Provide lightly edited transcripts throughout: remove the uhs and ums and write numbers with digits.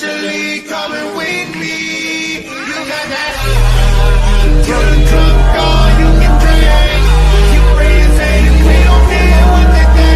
officially coming with me. You got that. To the club, girl, you can drink. You friends saying we don't care what they think.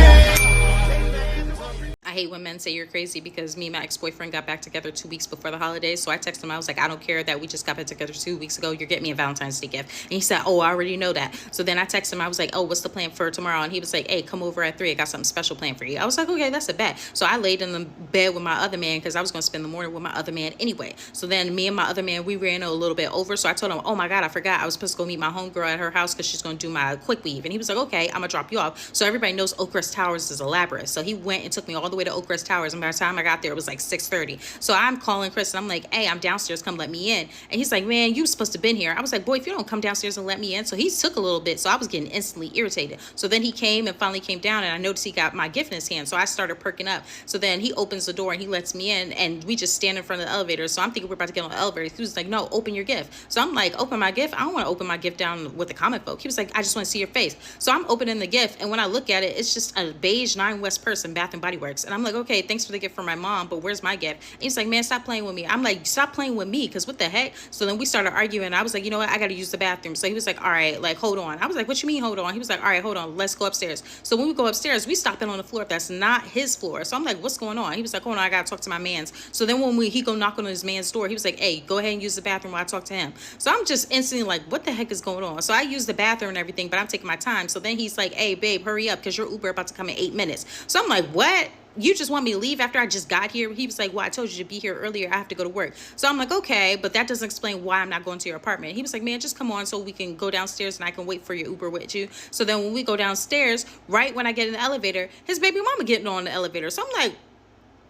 I hate when men say you're crazy because me and my ex-boyfriend got back together 2 weeks before the holidays. So I texted him. I was like, I don't care that we just got back together 2 weeks ago. You're getting me a Valentine's Day gift. And he said, oh, I already know that. So then I texted him. I was like, oh, what's the plan for tomorrow? And he was like, hey, come over at 3. I got something special planned for you. I was like, okay, that's a bet. So I laid in the bed with my other man because I was going to spend the morning with my other man anyway. So then me and my other man, we ran a little bit over. So I told him, oh my God, I forgot. I was supposed to go meet my homegirl at her house because she's going to do my quick weave. And he was like, okay, I'm going to drop you off. So everybody knows Oak Crest Towers is elaborate. So he went and took me all the way to Oak Crest Towers. And by the time I got there, it was like 6:30. So I'm calling Chris and I'm like, hey, I'm downstairs, come let me in. And he's like, man, you supposed to been here. I was like, boy, if you don't come downstairs and let me in. So he took a little bit. So I was getting instantly irritated. So then he came and finally came down and I noticed he got my gift in his hand. So I started perking up. So then he opens the door and he lets me in and we just stand in front of the elevator. So I'm thinking we're about to get on the elevator. He was like, no, open your gift. So I'm like, open my gift? I don't want to open my gift down with the common folk. He was like, I just want to see your face. So I'm opening the gift and when I look at it, it's just a beige 9 West Person Bath and Body Works. And I'm like, okay, thanks for the gift from my mom, but where's my gift? And he's like, man, stop playing with me. I'm like, stop playing with me, because what the heck? So then we started arguing. I was like, you know what? I got to use the bathroom. So he was like, all right, like, hold on. I was like, what you mean, hold on? He was like, all right, hold on. Let's go upstairs. So when we go upstairs, we stop in on the floor. That's not his floor. So I'm like, what's going on? He was like, hold on, I got to talk to my mans. So then when he go knock on his man's door, he was like, hey, go ahead and use the bathroom while I talk to him. So I'm just instantly like, what the heck is going on? So I use the bathroom and everything, but I'm taking my time. So then he's like, hey, babe, hurry up, because your Uber about to come in 8 minutes. So I'm like, what? You just want me to leave after I just got here? He was like, well, I told you to be here earlier. I have to go to work. So I'm like, okay, but that doesn't explain why I'm not going to your apartment. He was like, man, just come on so we can go downstairs and I can wait for your Uber with you. So then when we go downstairs, right when I get in the elevator, his baby mama getting on the elevator. So I'm like,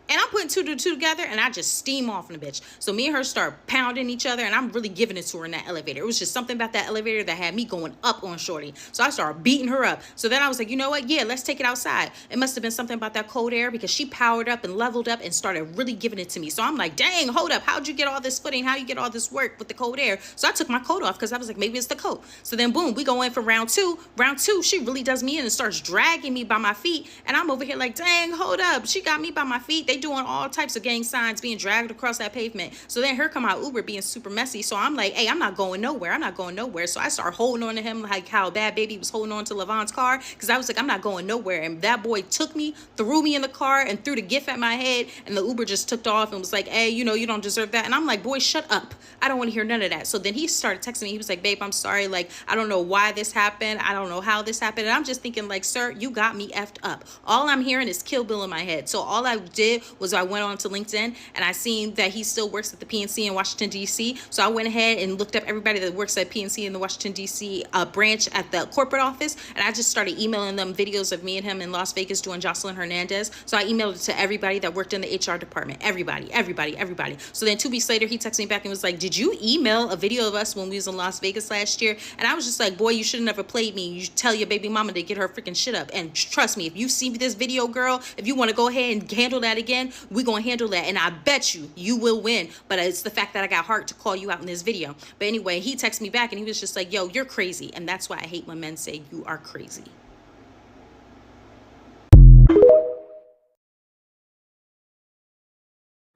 and I'm putting 2 to 2 together and I just steam off in the bitch. So me and her start pounding each other and I'm really giving it to her in that elevator. It was just something about that elevator that had me going up on shorty. So I started beating her up. So then I was like, you know what? Yeah, let's take it outside. It must have been something about that cold air because she powered up and leveled up and started really giving it to me. So I'm like, dang, hold up. How'd you get all this footing? How you get all this work with the cold air? So I took my coat off because I was like, maybe it's the coat. So then boom, we go in for round two. Round 2, she really does me in and starts dragging me by my feet. And I'm over here like, dang, hold up. She got me by my feet. They doing all types of gang signs being dragged across that pavement. So then here come my Uber being super messy. So I'm like, hey, I'm not going nowhere. I'm not going nowhere. So I start holding on to him like how Bad Baby was holding on to Levon's car, because I was like, I'm not going nowhere. And that boy took me, threw me in the car and threw the gift at my head. And the Uber just took off and was like, hey, you know, you don't deserve that. And I'm like, boy, shut up. I don't want to hear none of that. So then he started texting me. He was like, babe, I'm sorry. Like, I don't know why this happened. I don't know how this happened. And I'm just thinking like, sir, you got me effed up. All I'm hearing is Kill Bill in my head. So all I did was I went on to LinkedIn and I seen that he still works at the PNC in Washington, D.C. So I went ahead and looked up everybody that works at PNC in the Washington, D.C. Branch at the corporate office. And I just started emailing them videos of me and him in Las Vegas doing Jocelyn Hernandez. So I emailed it to everybody that worked in the HR department. Everybody. So then 2 weeks later, he texted me back and was like, did you email a video of us when we was in Las Vegas last year? And I was just like, boy, you should have never played me. You tell your baby mama to get her freaking shit up. And trust me, if you see this video, girl, if you want to go ahead and handle that again, we're going to handle that. And I bet you will win. But it's the fact that I got heart to call you out in this video. But anyway, he texted me back and he was just like, yo, you're crazy. And that's why I hate when men say you are crazy.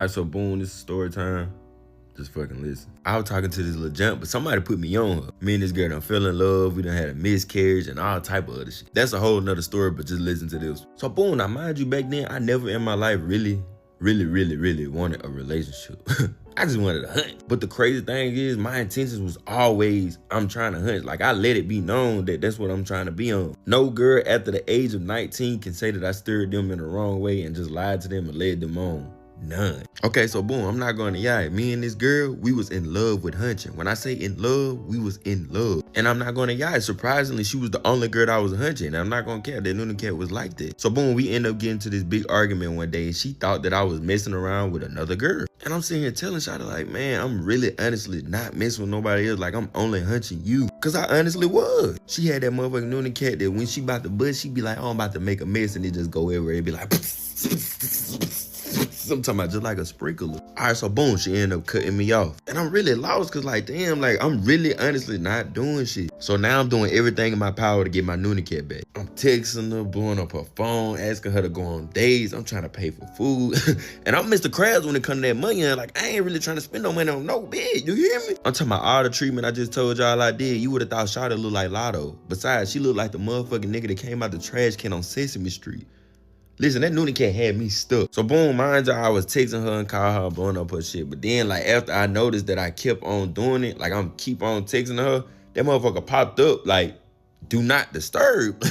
Alright, so boom, this is story time. Just fucking listen. I was talking to this little jump, but somebody put me on her. Me and this girl done fell in love. We done had a miscarriage and all type of other shit. That's a whole nother story, but just listen to this. So boom, now mind you, back then, I never in my life really wanted a relationship. I just wanted to hunt. But the crazy thing is, my intentions was always, I'm trying to hunt. Like, I let it be known that that's what I'm trying to be on. No girl after the age of 19 can say that I steered them in the wrong way and just lied to them and led them on. None. Okay, so boom, I'm not going to lie. Me and this girl, we was in love with hunting. When I say in love, we was in love. And I'm not going to lie, surprisingly, she was the only girl that I was hunting. And I'm not going to care that Nuna Cat was like that. So boom, we end up getting to this big argument one day. And she thought that I was messing around with another girl. And I'm sitting here telling Shawty like, man, I'm really honestly not messing with nobody else. Like, I'm only hunting you. Cause I honestly was. She had that motherfucking Nuna Cat that when she about to bust, she be like, oh, I'm about to make a mess. And it just go everywhere. It be like, I'm talking about just like a sprinkler. All right, so boom, she ended up cutting me off. And I'm really lost because like, damn, like I'm really honestly not doing shit. So now I'm doing everything in my power to get my Noonie cat back. I'm texting her, blowing up her phone, asking her to go on dates. I'm trying to pay for food. And I'm Mr. Krabs when it comes to that money. And like, I ain't really trying to spend no money on no bitch. You hear me? I'm talking about all the treatment I just told y'all I did. You would have thought Shawty looked like Lotto. Besides, she looked like the motherfucking nigga that came out the trash can on Sesame Street. Listen, that Noonie cat had me stuck. So boom, mind you, I was texting her and calling her, blowing up her shit. But then like after I noticed that I kept on doing it, like I'm keep on texting her, that motherfucker popped up like, do not disturb.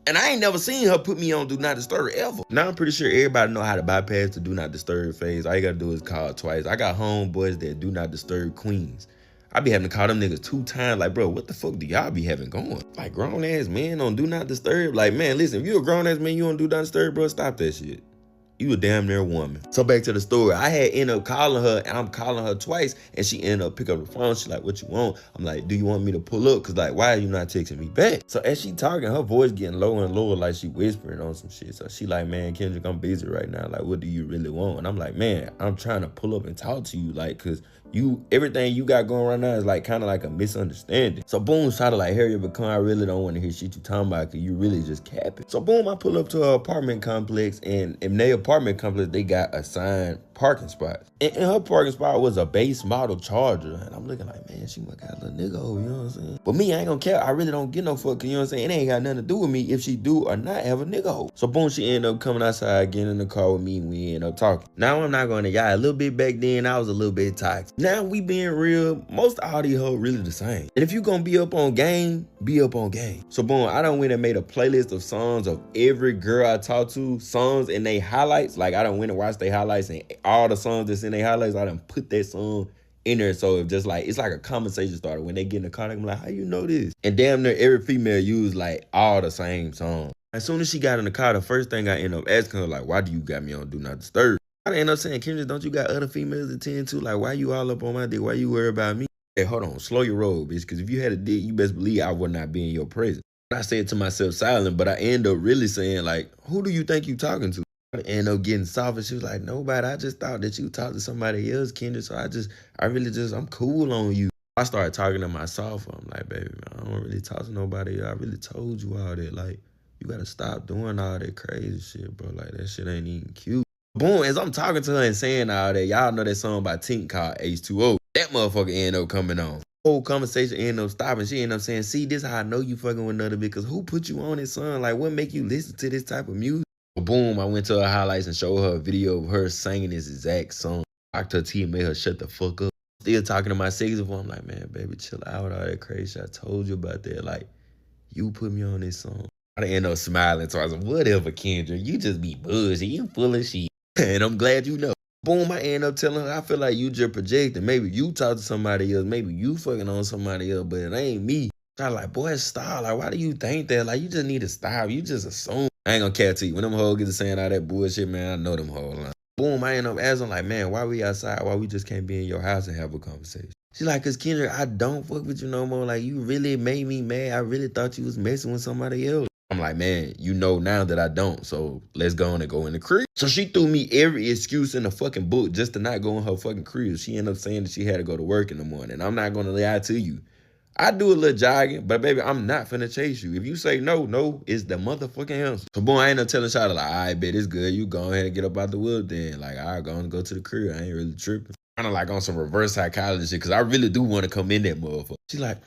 And I ain't never seen her put me on do not disturb ever. Now I'm pretty sure everybody know how to bypass the do not disturb phase. All you gotta do is call twice. I got homeboys that do not disturb queens. I be having to call them niggas 2 times. Like, bro, what the fuck do y'all be having going? Like, grown ass men on do not disturb. Like, man, listen, if you a grown ass man, you on do not disturb, bro, stop that shit. You a damn near woman. So back to the story. I had ended up calling her, and I'm calling her twice, and she ended up picking up the phone. She like, what you want? I'm like, do you want me to pull up? Cause like, why are you not texting me back? So as she talking, her voice getting lower and lower, like she whispering on some shit. So she like, man, Kendrick, I'm busy right now. Like, what do you really want? And I'm like, man, I'm trying to pull up and talk to you, like, cause everything you got going right now is like kind of like a misunderstanding. So boom, try to like hurry up and come. I really don't want to hear shit you talking about, cause you really just capping. So boom, I pull up to her apartment complex, and in their apartment complex, they got assigned parking spots. And her parking spot was a base model Charger. And I'm looking like, man, she must got a little nigga over, you know what I'm saying? But me, I ain't gonna care. I really don't get no fuck, you know what I'm saying? It ain't got nothing to do with me if she do or not have a nigga over. So boom, she ended up coming outside, getting in the car with me, and we ended up talking. Now I'm not gonna lie, a little bit back then, I was a little bit toxic. Now we being real, most all these hoes really the same. And if you gonna be up on game, be up on game. So boom, I done went and made a playlist of songs of every girl I talk to, songs and they highlights. Like I done went and watched their highlights, and all the songs that's in their highlights, I done put that song in there. So if just like, it's like a conversation starter. When they get in the car, I'm like, how you know this? And damn near every female used like all the same songs. As soon as she got in the car, the first thing I end up asking her, like, why do you got me on Do Not Disturb? I end up saying, Kendrick, don't you got other females to tend to? Like, why you all up on my dick? Why you worry about me? Hey, hold on, slow your roll, bitch. Because if you had a dick, you best believe I would not be in your presence. I said to myself silent, but I end up really saying, like, who do you think you talking to? I end up getting soft, and she was like, nobody. I just thought that you talked to somebody else, Kendrick. So I'm cool on you. I started talking to myself. I'm like, baby, man, I don't really talk to nobody. I really told you all that. Like, you got to stop doing all that crazy shit, bro. Like, that shit ain't even cute. Boom, as I'm talking to her and saying all that, y'all know that song by Tink called H2O. That motherfucker ended up coming on. Whole conversation ended up stopping. She ended up saying, see, this how I know you fucking with another bitch, because who put you on this song? Like, what make you listen to this type of music? Boom, I went to her highlights and showed her a video of her singing this exact song. Locked her T and made her shut the fuck up. Still talking to my sexy voice. I'm like, man, baby, chill out with all that crazy shit. I told you about that. Like, you put me on this song. I end up smiling. So I was like, whatever, Kendra. You just be bullshit. You full of shit. And I'm glad you know. Boom, I end up telling her, I feel like you just projecting. Maybe you talk to somebody else. Maybe you fucking on somebody else, but it ain't me. I like, boy, stop. Like, why do you think that? Like, you just need to stop. You just assume. I ain't gonna care to you. When them hoes get to saying all that bullshit, man, I know them hoes. Like, boom, I end up asking, like, man, why we outside? Why we just can't be in your house and have a conversation? She's like, cause Kendrick, I don't fuck with you no more. Like, you really made me mad. I really thought you was messing with somebody else. I'm like, man, you know now that I don't, so let's go on and go in the crib. So she threw me every excuse in the fucking book just to not go in her fucking crib. She ended up saying that she had to go to work in the morning. I'm not gonna lie to you. I do a little jogging, but baby, I'm not finna chase you. If you say no, no is the motherfucking answer. So boy, I ain't no telling Shawty like, all right, bet it's good. You go ahead and get up out the wood then. Like, all right, go to the crib. I ain't really tripping. Kind of like on some reverse psychology shit, because I really do want to come in that motherfucker. She like,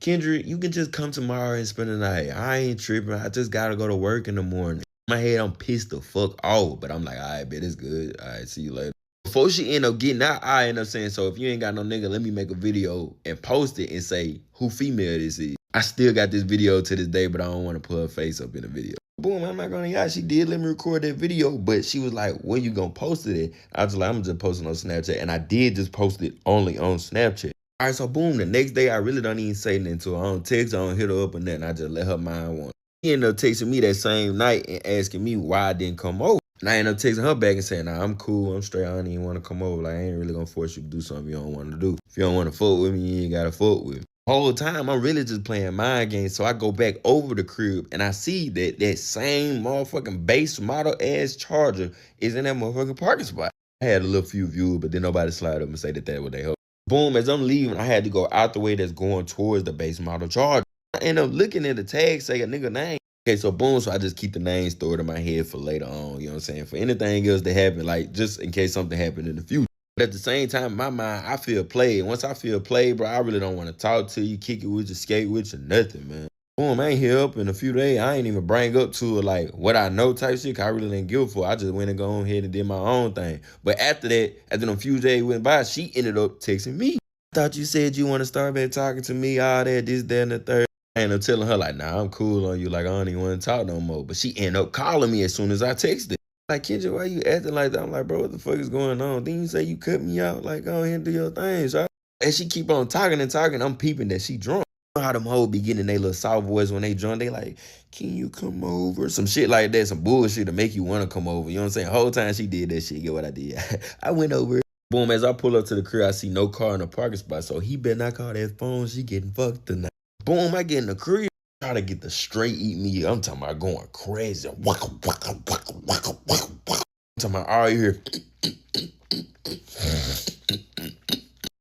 Kendrick, you can just come tomorrow and spend the night. I ain't tripping. I just gotta go to work in the morning. In my head, I'm pissed the fuck off, but I'm like, all right, bet it's good. All right, see you later. Before she end up getting out, I end up saying, so if you ain't got no nigga, let me make a video and post it and say who female this is. I still got this video to this day, but I don't want to put her face up in the video. Boom, I'm not gonna lie, she did let me record that video, but she was like, where you gonna post it at? I was like, I'm just posting on Snapchat, and I did just post it only on Snapchat. All right, so boom, the next day, I really don't even say nothing to her. I don't text, I don't hit her up or nothing. I just let her mind wander. She ended up texting me that same night and asking me why I didn't come over. And I ended up texting her back and saying, nah, I'm cool, I'm straight, I don't even want to come over. Like, I ain't really gonna force you to do something you don't want to do. If you don't want to fuck with me, you ain't gotta fuck with me. Whole time I'm really just playing mind games. So I go back over the crib and I see that same motherfucking base model ass charger is in that motherfucking parking spot. I had a little few views, but then nobody slide up and say that what they hope. Boom, as I'm leaving, I had to go out the way that's going towards the base model charger. I end up looking at the tag, say a nigga name. Okay, so boom, so I just keep the name stored in my head for later on, you know what I'm saying? For anything else that happen, like just in case something happened in the future. But at the same time, in my mind, I feel played. Once I feel played, bro, I really don't want to talk to you, kick it with you, skate with you, nothing, man. Boom, I ain't here up in a few days. I ain't even bring up to it like what I know type shit, 'cause I really didn't give a fuck. I just went and go ahead and did my own thing. But after that, after them few days went by, she ended up texting me. Thought you said you want to start back talking to me, all that, this, that, and the third. And I'm telling her like, nah, I'm cool on you. Like, I don't even want to talk no more. But she ended up calling me as soon as I texted. Like, Kendra, why you acting like that? I'm like, bro, what the fuck is going on? Then you say you cut me out. Like, go ahead and do your thing, so. And she keep on talking and talking. I'm peeping that she drunk. You know how them hoes be getting their little soft voice when they drunk. They like, can you come over? Some shit like that. Some bullshit to make you want to come over. You know what I'm saying? Whole time she did that shit. Get what I did? I went over. Boom, as I pull up to the crib, I see no car in the parking spot. So he better not call that phone. She getting fucked tonight. Boom, I get in the crib. Try to get the straight eat me. I'm talking about going crazy. Waka, waka, waka, waka, waka, waka. I'm talking about all you hear.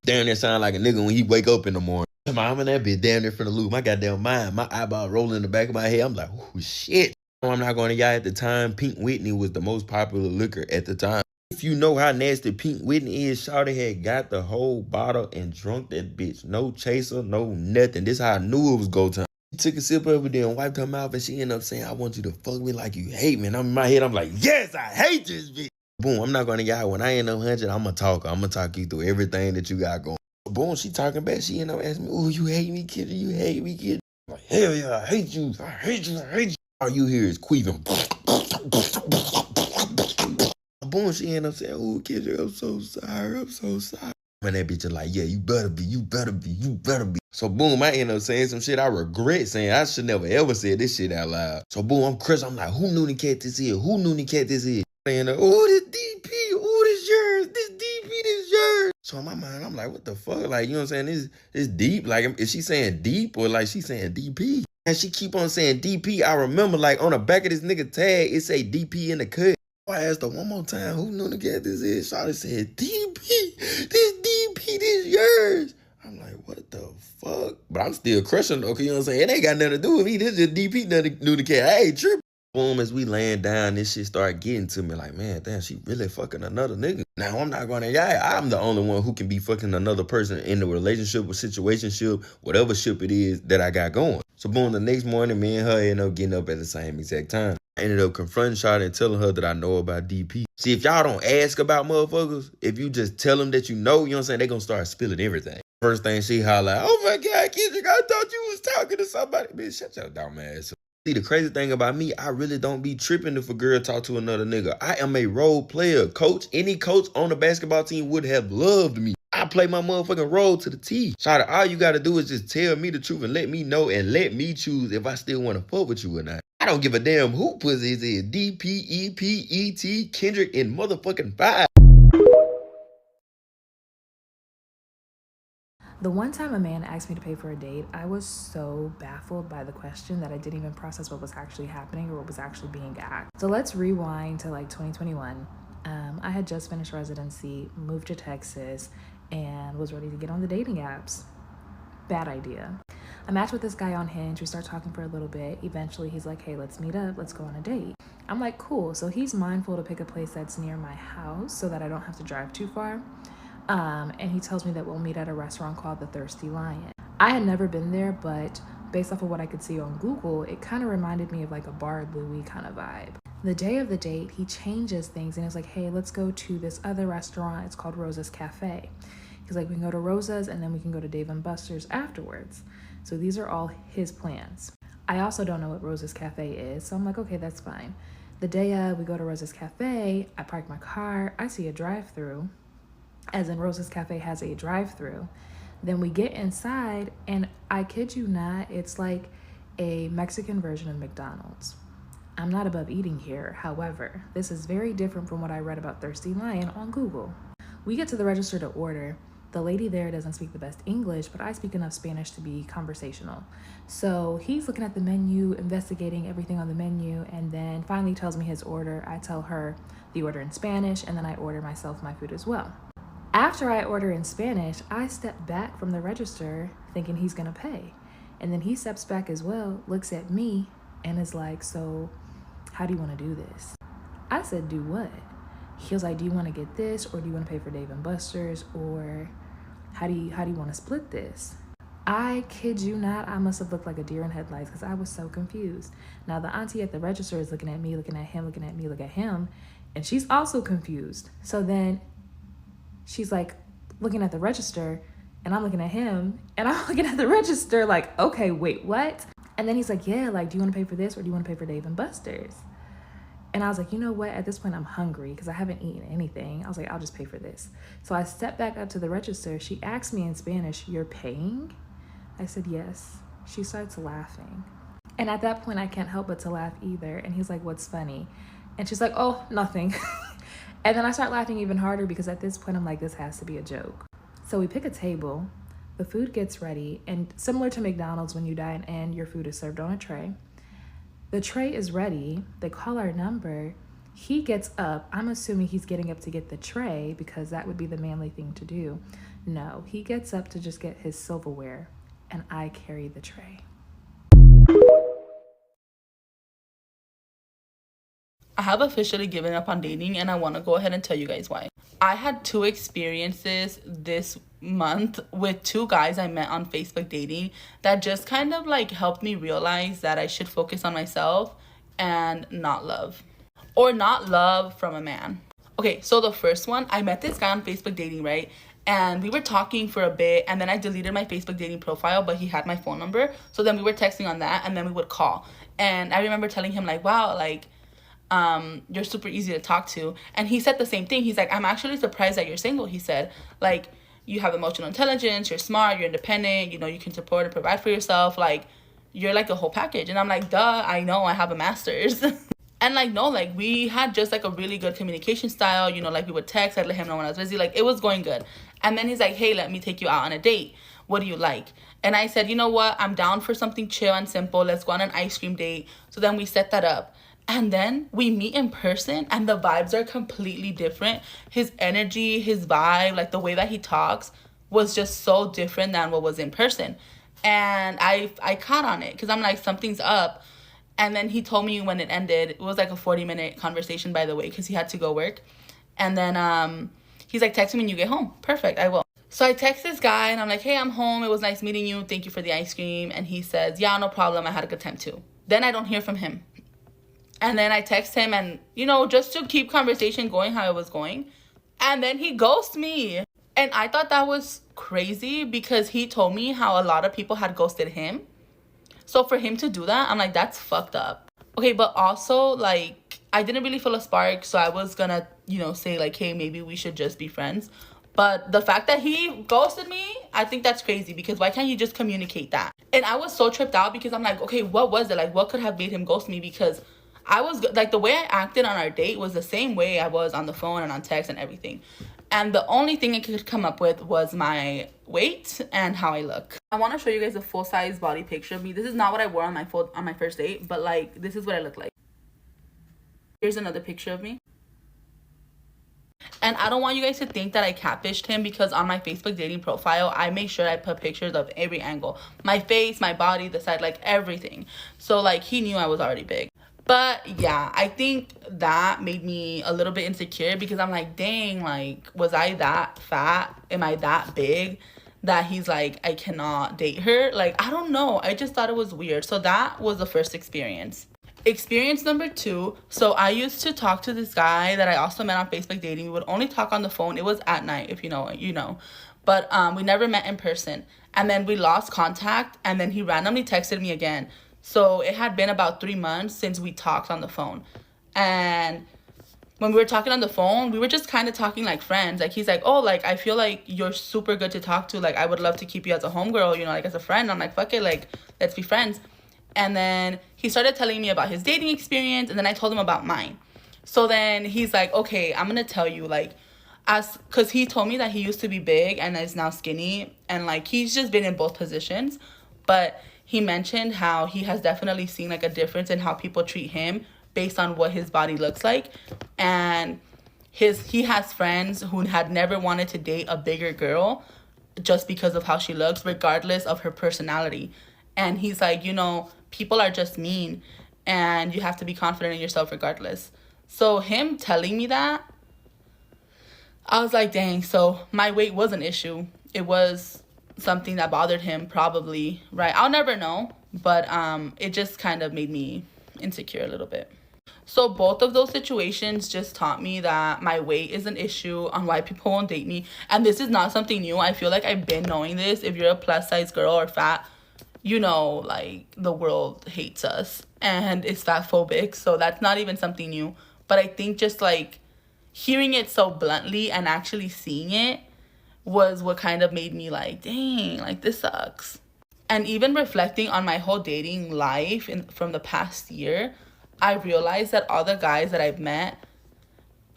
Damn, that sound like a nigga when he wake up in the morning. I'm in that bitch damn near from the loop. My goddamn mind, my eyeball rolling in the back of my head. I'm like, oh shit. I'm not going to y'all at the time. Pink Whitney was the most popular liquor at the time. If you know how nasty Pink Whitney is, shawty had got the whole bottle and drunk that bitch. No chaser, no nothing. This how I knew it was go time. She took a sip of it, then wiped her mouth, and she ended up saying, I want you to fuck me like you hate me. And I'm in my head, I'm like, yes, I hate this bitch. Boom, I'm not gonna y'all. When I end up 100, I'm gonna talk. I'm gonna talk you through everything that you got going. Boom, she talking back. She ended up asking me, oh, you hate me, kid? You hate me, kid? I'm like, hell yeah, I hate you. I hate you. I hate you. All you hear is queeving. Boom, she ended up saying, oh, kid, I'm so sorry. I'm so sorry. And that bitch is like, yeah, you better be, you better be, you better be. So boom, I end up saying some shit I regret saying. I should never ever said this shit out loud. So boom, I'm Chris. I'm like, who Noonie Cat this is? Who Noonie Cat this is? And oh, this DP, oh, this yours. This DP, this yours. So in my mind, I'm like, what the fuck? Like, you know what I'm saying? This deep. Like, is she saying deep or like she saying DP? And she keep on saying DP. I remember like on the back of this nigga tag, it say DP in the cut. I asked her one more time, who knew to get this is? Shawty said, DP, this DP, this yours. I'm like, what the fuck? But I'm still crushing, okay, you know what I'm saying? It ain't got nothing to do with me. This is DP, nothing to do the cat. I ain't tripping. Boom, as we laying down, this shit started getting to me like, man, damn, she really fucking another nigga. Now, I'm not gonna, I'm the only one who can be fucking another person in the relationship or situationship, whatever ship it is that I got going. So boom, the next morning, me and her ended up getting up at the same exact time. I ended up confronting Shawty and telling her that I know about DP. See, if y'all don't ask about motherfuckers, if you just tell them that you know what I'm saying, they gonna start spilling everything. First thing she holla, oh my God, Kendrick, I thought you was talking to somebody. Bitch, shut your dumb ass up. See, the crazy thing about me, I really don't be tripping if a girl talk to another nigga. I am a role player. Coach, any coach on the basketball team would have loved me. I play my motherfucking role to the T. Shawty, all you gotta do is just tell me the truth and let me know and let me choose if I still want to fuck with you or not. I don't give a damn who pussy is. DP, EP, ET, Kendrick, and motherfucking 5. The one time a man asked me to pay for a date, I was so baffled by the question that I didn't even process what was actually happening or what was actually being asked. So let's rewind to like 2021. I had just finished residency, moved to Texas, and was ready to get on the dating apps. Bad idea. I matched with this guy on Hinge. We start talking for a little bit. Eventually, he's like, hey, let's meet up. Let's go on a date. I'm like, cool. So he's mindful to pick a place that's near my house so that I don't have to drive too far. And he tells me that we'll meet at a restaurant called The Thirsty Lion. I had never been there, but based off of what I could see on Google, it kind of reminded me of like a Bar Louie kind of vibe. The day of the date, he changes things and it's like, hey, let's go to this other restaurant. It's called Rosa's Cafe. He's like, we can go to Rosa's and then we can go to Dave & Buster's afterwards. So these are all his plans. I also don't know what Rosa's Cafe is, so I'm like, okay, that's fine. The day we go to Rosa's Cafe, I park my car, I see a drive-through, as in Rosa's Cafe has a drive-through. Then we get inside, and I kid you not, it's like a Mexican version of McDonald's. I'm not above eating here. However, this is very different from what I read about Thirsty Lion on Google. We get to the register to order, The lady there doesn't speak the best English, but I speak enough Spanish to be conversational. So he's looking at the menu, investigating everything on the menu, and then finally tells me his order. I tell her the order in Spanish, and then I order myself my food as well. After I order in Spanish, I step back from the register thinking he's gonna pay. And then he steps back as well, looks at me, and is like, so how do you wanna do this? I said, do what? He was like, do you wanna get this, or do you wanna pay for Dave & Buster's, or how do you want to split this? I kid you not, I must have looked like a deer in headlights because I was so confused. Now the auntie at the register is looking at me, looking at him, looking at me, looking at him, and she's also confused. So then she's like looking at the register, and I'm looking at him, and I'm looking at the register like, okay, wait, what? And then he's like, yeah, like, do you want to pay for this, or do you want to pay for Dave & Buster's? And I was like, you know what? At this point, I'm hungry because I haven't eaten anything. I was like, I'll just pay for this. So I stepped back up to the register. She asked me in Spanish, you're paying? I said, yes. She starts laughing. And at that point, I can't help but to laugh either. And he's like, what's funny? And she's like, oh, nothing. And then I start laughing even harder because at this point, I'm like, this has to be a joke. So we pick a table. The food gets ready. And similar to McDonald's, when you dine in, your food is served on a tray. The tray is ready. They call our number. He gets up. I'm assuming he's getting up to get the tray because that would be the manly thing to do. No, he gets up to just get his silverware, and I carry the tray. I have officially given up on dating, and I want to go ahead and tell you guys why. I had 2 experiences this month with 2 guys I met on Facebook dating that just kind of like helped me realize that I should focus on myself and not love. Or not love from a man. Okay, so the first one, I met this guy on Facebook dating, right? And we were talking for a bit, and then I deleted my Facebook dating profile, but he had my phone number. So then we were texting on that, and then we would call. And I remember telling him like, wow, like, you're super easy to talk to. And he said the same thing. He's like, I'm actually surprised that you're single. He said, like, you have emotional intelligence, you're smart, you're independent, you know, you can support and provide for yourself. Like, you're like a whole package. And I'm like, duh, I know, I have a master's. And like, no, like, we had just like a really good communication style, you know, like we would text, I'd let him know when I was busy, like it was going good. And then he's like, hey, let me take you out on a date. What do you like? And I said, you know what, I'm down for something chill and simple. Let's go on an ice cream date. So then we set that up. And then we meet in person, and the vibes are completely different. His energy, his vibe, like the way that he talks was just so different than what was in person. And I caught on it because I'm like, something's up. And then he told me when it ended. It was like a 40-minute conversation, by the way, because he had to go work. And then he's like, text me when you get home. Perfect, I will. So I text this guy, and I'm like, hey, I'm home. It was nice meeting you. Thank you for the ice cream. And he says, yeah, no problem. I had a good time too. Then I don't hear from him. And then I text him and, you know, just to keep conversation going how it was going. And then he ghosts me. And I thought that was crazy because he told me how a lot of people had ghosted him. So for him to do that, I'm like, that's fucked up. Okay, but also, like, I didn't really feel a spark. So I was gonna, you know, say like, hey, maybe we should just be friends. But the fact that he ghosted me, I think that's crazy because why can't you just communicate that? And I was so tripped out because I'm like, okay, what was it? Like, what could have made him ghost me? Because I was like, the way I acted on our date was the same way I was on the phone and on text and everything. And the only thing I could come up with was my weight and how I look. I want to show you guys a full-size body picture of me. This is not what I wore on my first date, but like, this is what I look like. Here's another picture of me. And I don't want you guys to think that I catfished him because on my Facebook dating profile, I make sure I put pictures of every angle. My face, my body, the side, like everything. So like, he knew I was already big. But yeah, I think that made me a little bit insecure because I'm like, dang, like, was I that fat? Am I that big that he's like, I cannot date her? Like, I don't know. I just thought it was weird. So that was the first experience. Experience number 2. So I used to talk to this guy that I also met on Facebook dating. We would only talk on the phone. It was at night, if you know, you know. But we never met in person. And then we lost contact. And then he randomly texted me again. So it had been about 3 months since we talked on the phone. And when we were talking on the phone, we were just kind of talking like friends. Like, he's like, oh, like, I feel like you're super good to talk to. Like, I would love to keep you as a homegirl, you know, like as a friend. I'm like, fuck it, like, let's be friends. And then he started telling me about his dating experience. And then I told him about mine. So then he's like, okay, I'm going to tell you, like, Because he told me that he used to be big and is now skinny, and like he's just been in both positions. But he mentioned how he has definitely seen like a difference in how people treat him based on what his body looks like. And he has friends who had never wanted to date a bigger girl just because of how she looks, regardless of her personality. And he's like, people are just mean, and you have to be confident in yourself regardless. So him telling me that, I was like, dang, so my weight was an issue. It was something that bothered him, probably, right? I'll never know, but it just kind of made me insecure a little bit. So both of those situations just taught me that my weight is an issue on why people won't date me. And this is not something new. I feel like I've been knowing this. If you're a plus size girl or fat, like the world hates us and is fat phobic. So that's not even something new. But I think just like hearing it so bluntly and actually seeing it was what kind of made me like, dang, like this sucks. And even reflecting on my whole dating life from the past year, I realized that all the guys that I've met,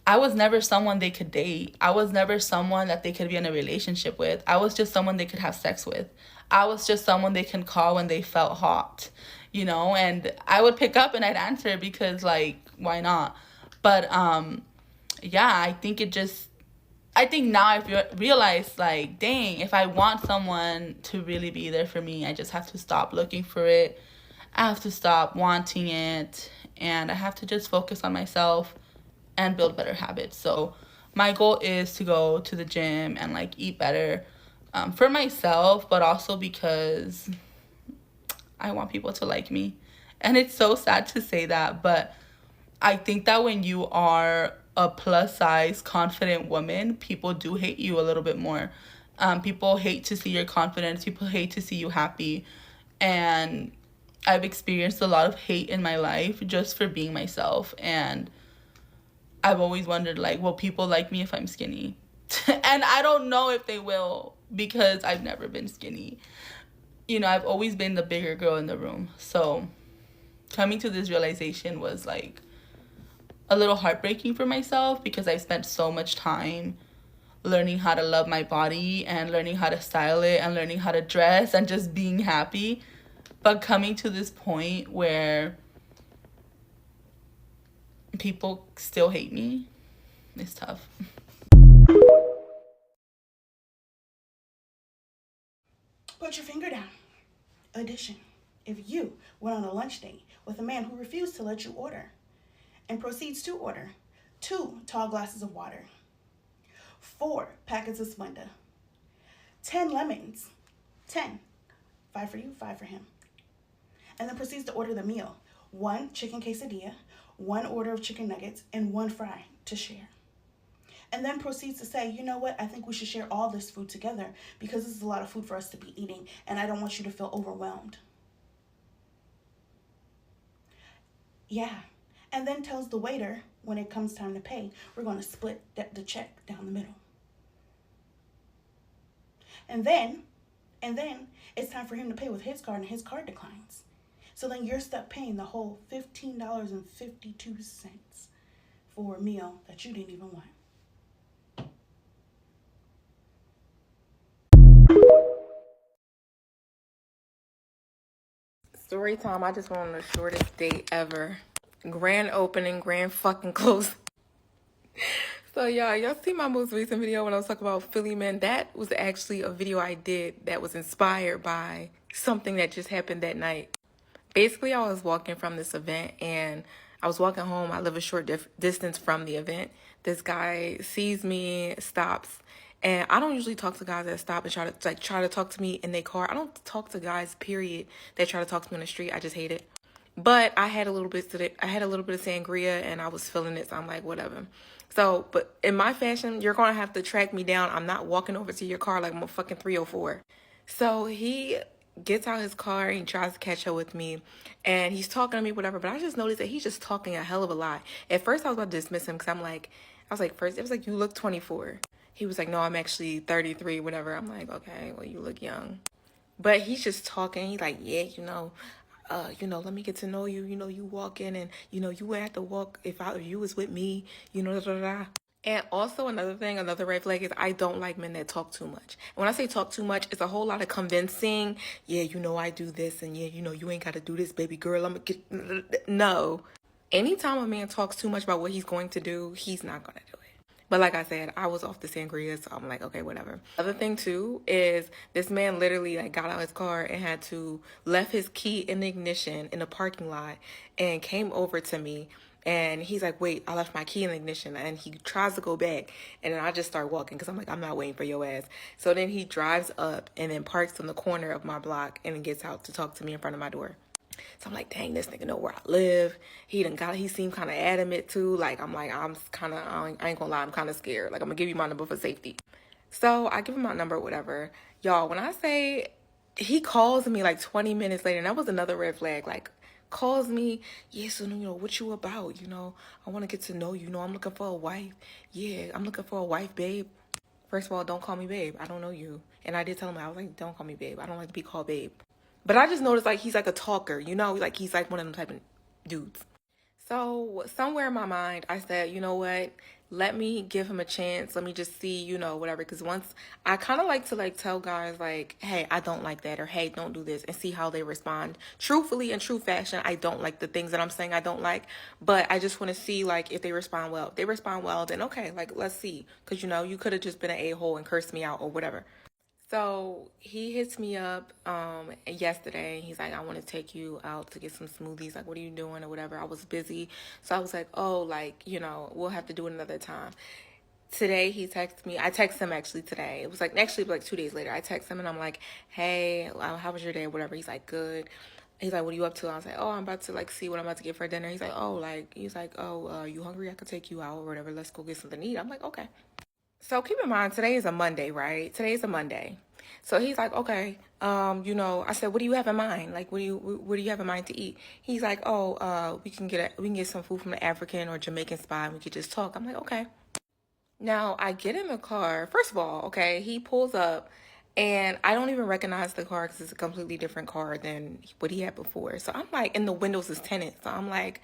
I was never someone they could date. I was never someone that they could be in a relationship with. I was just someone they could have sex with. I was just someone they can call when they felt hot, and I would pick up and I'd answer because, like, why not? But, yeah, I think now I've realized, like, dang, if I want someone to really be there for me, I just have to stop looking for it. I have to stop wanting it, and I have to just focus on myself and build better habits. So my goal is to go to the gym and like eat better, for myself, but also because I want people to like me. And it's so sad to say that, but I think that when you are a plus size confident woman, people do hate you a little bit more. People hate to see your confidence. People hate to see you happy. And I've experienced a lot of hate in my life just for being myself. And I've always wondered, like, will people like me if I'm skinny? And I don't know if they will, because I've never been skinny. I've always been the bigger girl in the room. So coming to this realization was like a little heartbreaking for myself, because I spent so much time learning how to love my body and learning how to style it and learning how to dress and just being happy. But coming to this point where people still hate me is tough. Put your finger down. Addition. If you went on a lunch date with a man who refused to let you order and proceeds to order 2 tall glasses of water, 4 packets of Splenda, 10 lemons, 10, 5 for you, 5 for him, and then proceeds to order the meal, 1 chicken quesadilla, 1 order of chicken nuggets, and 1 fry to share. And then proceeds to say, you know what, I think we should share all this food together because this is a lot of food for us to be eating, and I don't want you to feel overwhelmed. Yeah. And then tells the waiter, when it comes time to pay, we're going to split the check down the middle. And then it's time for him to pay with his card, and his card declines. So then you're stuck paying the whole $15.52 for a meal that you didn't even want. Story time. I just went on the shortest date ever. Grand opening, grand fucking close. So y'all see my most recent video when I was talking about Philly men? That was actually a video I did that was inspired by something that just happened that night. Basically, I was walking from this event and I was walking home. I live a short distance from the event. This guy sees me, stops. And I don't usually talk to guys that stop and try to talk to me in their car. I don't talk to guys, period, that try to talk to me on the street. I just hate it. But I had a little bit of sangria and I was feeling it, so I'm like, whatever. So, but in my fashion, you're gonna have to track me down. I'm not walking over to your car like I'm a fucking 304. So he gets out his car and he tries to catch up with me and he's talking to me, whatever. But I just noticed that he's just talking a hell of a lot. At first I was about to dismiss him because it was like, you look 24. He was like, no, I'm actually 33, whatever. I'm like, okay, well, you look young. But he's just talking. He's like, yeah, let me get to know you. You walk in and, you would have to walk if you was with me, da, da, da. And also another thing, another red flag is I don't like men that talk too much. And when I say talk too much, it's a whole lot of convincing. Yeah, you know I do this, and yeah, you know you ain't got to do this, baby girl. I'm gonna get no. Anytime a man talks too much about what he's going to do, he's not gonna do it. But like I said, I was off the sangria, so I'm like, okay, whatever. Other thing too is this man literally like got out his car and had to left his key in the ignition in the parking lot and came over to me. And he's like, wait, I left my key in the ignition. And he tries to go back. And then I just start walking because I'm like, I'm not waiting for your ass. So then he drives up and then parks on the corner of my block and then gets out to talk to me in front of my door. So I'm like, dang, this nigga know where I live. He seemed kind of adamant too. Like, I'm like, I ain't gonna lie, I'm kind of scared. Like, I'm gonna give you my number for safety. So I give him my number, whatever. Y'all, when I say he calls me like 20 minutes later, and that was another red flag, like, calls me, yeah, so, you know, what you about? You know, I want to get to know you. You know, I'm looking for a wife. Yeah, I'm looking for a wife, babe. First of all, don't call me babe. I don't know you. And I did tell him, I was like, don't call me babe. I don't like to be called babe. But I just noticed, like, he's like a talker, you know? Like, he's like one of them type of dudes. So somewhere in my mind, I said, you know what? Let me give him a chance. Let me just see, you know, whatever. Because once I kind of like to like tell guys like, hey, I don't like that, or hey, don't do this, and see how they respond. Truthfully, in true fashion, I don't like the things that I'm saying I don't like, but I just want to see like if they respond well. If they respond well, then okay, like let's see. Because you know, you could have just been an a-hole and cursed me out or whatever. So he hits me up yesterday. He's like, I want to take you out to get some smoothies. Like, what are you doing or whatever? I was busy. So I was like, oh, like, you know, we'll have to do it another time. Today he texted me. I texted him actually today. It was like 2 days later. I text him and I'm like, hey, how was your day? Whatever. He's like, good. He's like, what are you up to? I was like, oh, I'm about to like see what I'm about to get for dinner. He's like, oh, you hungry? I could take you out or whatever. Let's go get something to eat. I'm like, okay. So keep in mind, today is a Monday, right? Today is a Monday. So he's like, okay, you know, I said, what do you have in mind? Like, what do you have in mind to eat? He's like, oh, we can get some food from the African or Jamaican spot and we could just talk. I'm like, okay. Now I get in the car. First of all, okay, he pulls up and I don't even recognize the car because it's a completely different car than what he had before. So I'm like, and the windows is tinted. So I'm like,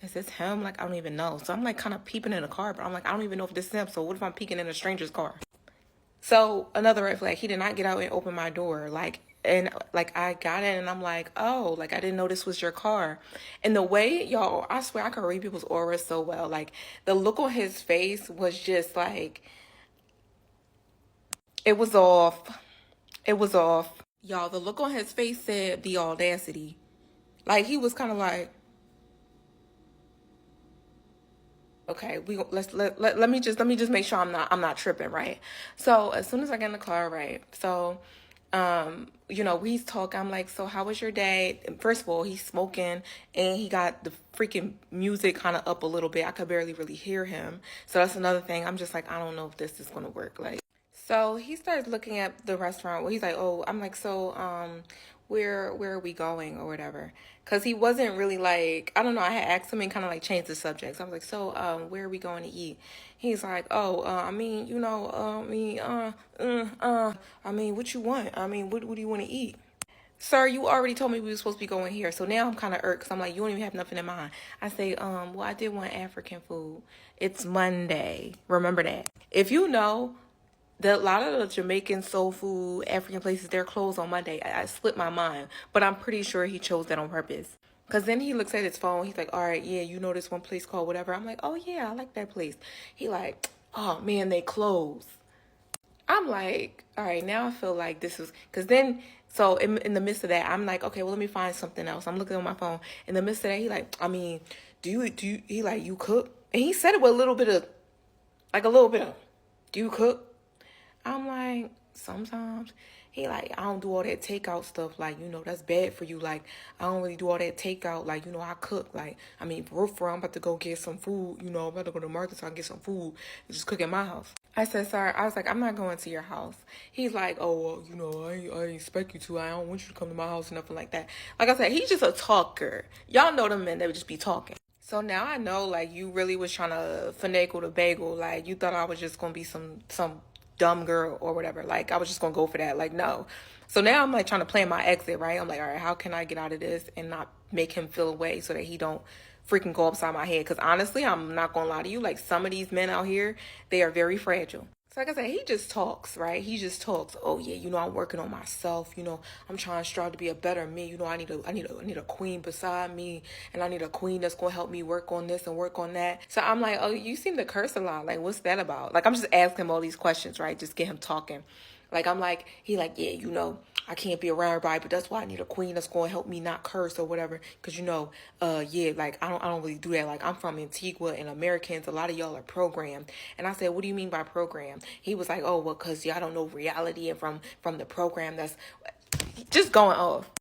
is this him? Like, I don't even know. So I'm like kind of peeping in the car, but I'm like, I don't even know if this is him. So what if I'm peeking in a stranger's car? So another red flag, he did not get out and open my door. Like, and like I got in and I'm like, oh, like I didn't know this was your car. And the way, y'all, I swear I could read people's auras so well. Like the look on his face was just like, it was off. It was off. Y'all, the look on his face said the audacity. Like he was kind of like, okay, let me just make sure I'm not tripping, right? So as soon as I get in the car, right? So you know, he's talking. I'm like, so how was your day? And first of all, he's smoking and he got the freaking music kind of up a little bit. I could barely really hear him. So that's another thing. I'm just like, I don't know if this is gonna work. Like, so he starts looking at the restaurant. Well, he's like, oh, I'm like, so where are we going or whatever? Because he wasn't really like, I don't know, I had asked him and kind of like changed the subject. So I was like, so where are we going to eat? He's like, oh, I mean, you know, I mean, what you want? I mean, what do you want to eat? Sir, you already told me we were supposed to be going here. So now I'm kind of irked because I'm like, you don't even have nothing in mind. I say, well, I did want African food. It's Monday. Remember that. If you know, a lot of the Jamaican soul food, African places, they're closed on Monday. I slipped my mind, but I'm pretty sure he chose that on purpose. Because then he looks at his phone. He's like, all right, yeah, you know this one place called whatever. I'm like, oh, yeah, I like that place. He like, oh, man, they closed. I'm like, all right, now I feel like this is, because then, so in the midst of that, I'm like, okay, well, let me find something else. I'm looking on my phone. In the midst of that, he like, I mean, he like, you cook? And he said it with a little bit of, do you cook? I'm like, sometimes. He like, I don't do all that takeout stuff. Like, you know, that's bad for you. Like, I don't really do all that takeout. Like, you know, I cook. Like, I mean, for real, I'm about to go get some food. You know, I'm about to go to the market so I can get some food and just cook at my house. I said, sir, I was like, I'm not going to your house. He's like, oh, well, you know, I expect you to. I don't want you to come to my house or nothing like that. Like I said, he's just a talker. Y'all know the men that would just be talking. So now I know, like, you really was trying to finagle the bagel. Like, you thought I was just going to be some dumb girl or whatever. Like, I was just gonna go for that. Like, no. So now I'm like trying to plan my exit, right? I'm like, all right, how can I get out of this and not make him feel away so that he don't freaking go upside my head. Because honestly, I'm not gonna lie to you, like some of these men out here, they are very fragile. So like I said, he just talks, right? He just talks. Oh yeah, you know, I'm working on myself. You know, I'm trying to strive to be a better me. You know, I need a queen beside me, and I need a queen that's gonna help me work on this and work on that. So I'm like, oh, you seem to curse a lot. Like, what's that about? Like, I'm just asking him all these questions, right? Just get him talking. Like, I'm like, he like, yeah, you know, I can't be around everybody, but that's why I need a queen that's going to help me not curse or whatever. Because, you know, yeah, like, I don't really do that. Like, I'm from Antigua, and Americans, a lot of y'all are programmed. And I said, what do you mean by program? He was like, oh, well, because y'all don't know reality, and from the program that's just going off.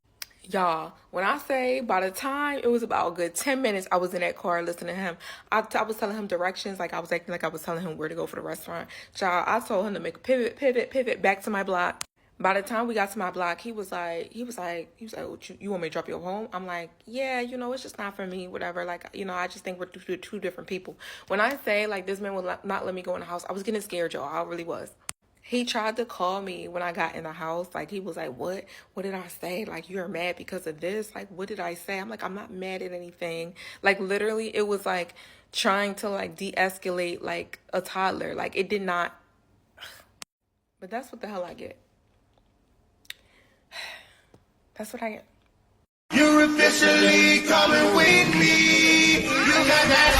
Y'all, when I say by the time it was about a good 10 minutes, I was in that car listening to him. I was telling him directions, like I was acting like I was telling him where to go for the restaurant. Child, I told him to make a pivot back to my block. By the time we got to my block, he was like, oh, you want me to drop you home? I'm like, yeah, you know, it's just not for me, whatever. Like, you know, I just think we're two different people. When I say, like, this man would not let me go in the house, I was getting scared, y'all. I really was. He tried to call me when I got in the house. Like, he was like, what did I say? Like, you're mad because of this? Like, what did I say? I'm like, I'm not mad at anything. Like, literally, it was like trying to, like, de-escalate, like, a toddler. Like, it did not. But that's what the hell I get. That's what I get. You're officially coming with me. You got that.